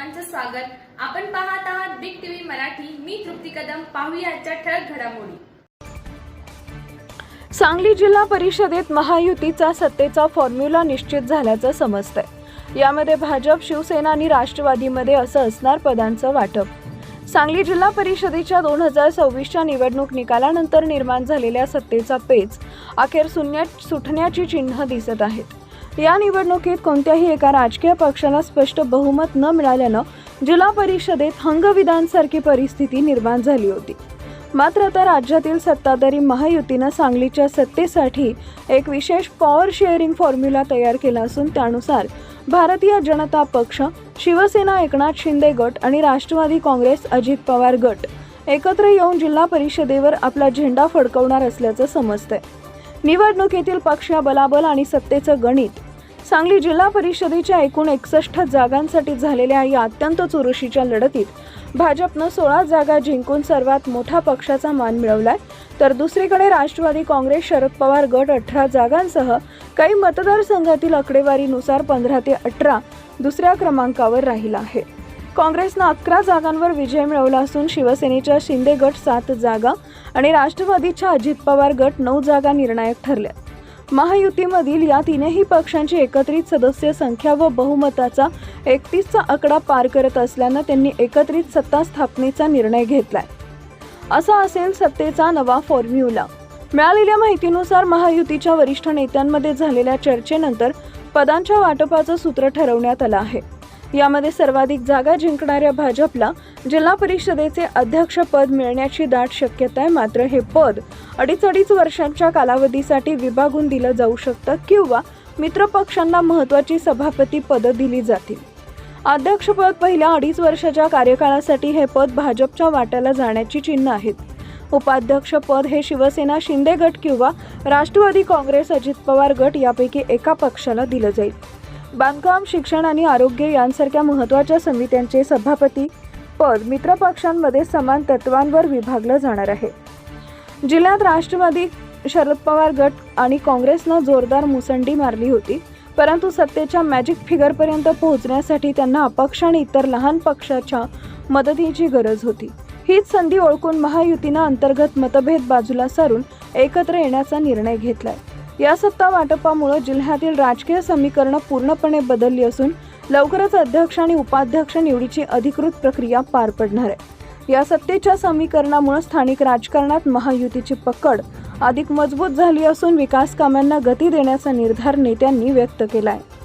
सर्वांचं स्वागत। आपण पाहत आहात बिग टीव्ही मराठी। मी तृप्ती कदम। पाहूया आजच्या ठळक घडामोडी। सांगली जिल्हा परिषदेत महायुतीचा सत्तेचा फॉर्म्युला निश्चित झाल्याचं समजतंय। यामध्ये भाजप, शिवसेना आणि राष्ट्रवादीमध्ये असं असणार पदांचं वाटप। सांगली जिल्हा परिषदेच्या 2026च्या निवडणूक निकालानंतर निर्माण झालेल्या सत्तेचा पेच अखेर सुटण्याची चिन्ह दिसत आहेत। या निवडणुकीत कोणत्याही एका राजकीय पक्षाला स्पष्ट बहुमत न मिळाल्यानं जिल्हा परिषदेत हंगविधानसारखी परिस्थिती निर्माण झाली होती। मात्र आता राज्यातील सत्ताधारी महायुतीनं सांगलीच्या सत्तेसाठी एक विशेष पॉवर शेअरिंग फॉर्म्युला तयार केला असून त्यानुसार भारतीय जनता पक्ष, शिवसेना एकनाथ शिंदे गट आणि राष्ट्रवादी काँग्रेस अजित पवार गट एकत्र येऊन जिल्हा परिषदेवर आपला झेंडा फडकवणार असल्याचं समजतंय। निवडणुकीतील पक्षीय बलाबल आणि सत्तेचं गणित। सांगली जिल्हा परिषदेच्या एकूण 61 जागांसाठी झालेल्या या अत्यंत चुरशीच्या लढतीत भाजपनं 16 जागा जिंकून सर्वात मोठा पक्षाचा मान मिळवलाय, तर दुसरीकडे राष्ट्रवादी काँग्रेस, शरद पवार गट 18 जागांसह काही मतदारसंघातील आकडेवारीनुसार 15 ते 18 दुसऱ्या क्रमांकावर राहिला आहे। काँग्रेसनं 11 जागांवर विजय मिळवला असून शिवसेनेच्या शिंदे गट 7 जागा आणि राष्ट्रवादीच्या अजित पवार गट 9 जागा निर्णायक ठरल्या। महायुतीमधील या तीनही पक्षांची एकत्रित सदस्य संख्या व बहुमताचा 31चा आकडा पार करत असल्यानं त्यांनी एकत्रित सत्ता स्थापनेचा निर्णय घेतलाय। असा असेल सत्तेचा नवा फॉर्म्युला। मिळालेल्या माहितीनुसार महायुतीच्या वरिष्ठ नेत्यांमध्ये झालेल्या चर्चेनंतर पदांच्या वाटपाचं सूत्र ठरवण्यात आलं आहे। यामध्ये सर्वाधिक जागा जिंकणाऱ्या भाजपला जिल्हा परिषदेचे अध्यक्षपद मिळण्याची दाट शक्यता आहे। मात्र हे पद अडीच वर्षांच्या कालावधीसाठी विभागून दिलं जाऊ शकतं किंवा मित्रपक्षांना महत्त्वाची सभापती पदं दिली जातील। अध्यक्षपद पहिल्या 2.5 वर्षाच्या कार्यकाळासाठी हे पद भाजपच्या वाट्याला जाण्याची चिन्ह आहेत। उपाध्यक्ष पद हे शिवसेना शिंदे गट किंवा राष्ट्रवादी काँग्रेस अजित पवार गट यापैकी एका पक्षाला दिलं जाईल। बांधकाम, शिक्षण आणि आरोग्य यांसारख्या महत्त्वाच्या समित्यांचे सभापती पद मित्रपक्षांमध्ये समान तत्वांवर विभागलं जाणार आहे। जिल्ह्यात राष्ट्रवादी, शरद पवार गट आणि काँग्रेसनं जोरदार मुसंडी मारली होती, परंतु सत्तेच्या मॅजिक फिगरपर्यंत पोहोचण्यासाठी त्यांना अपक्ष आणि इतर लहान पक्षाच्या मदतीची गरज होती। हीच संधी ओळखून महायुतीनं अंतर्गत मतभेद बाजूला सारून एकत्र येण्याचा निर्णय घेतलाय। या सत्ता वाटपामुळे जिल्ह्यातील राजकीय समीकरणं पूर्णपणे बदलली असून लवकरच अध्यक्ष आणि उपाध्यक्ष निवडीची अधिकृत प्रक्रिया पार पडणार आहे। या सत्तेच्या समीकरणामुळे स्थानिक राजकारणात महायुतीची पकड अधिक मजबूत झाली असून विकास कामांना गती देण्याचा निर्धार नेत्यांनी व्यक्त केला आहे।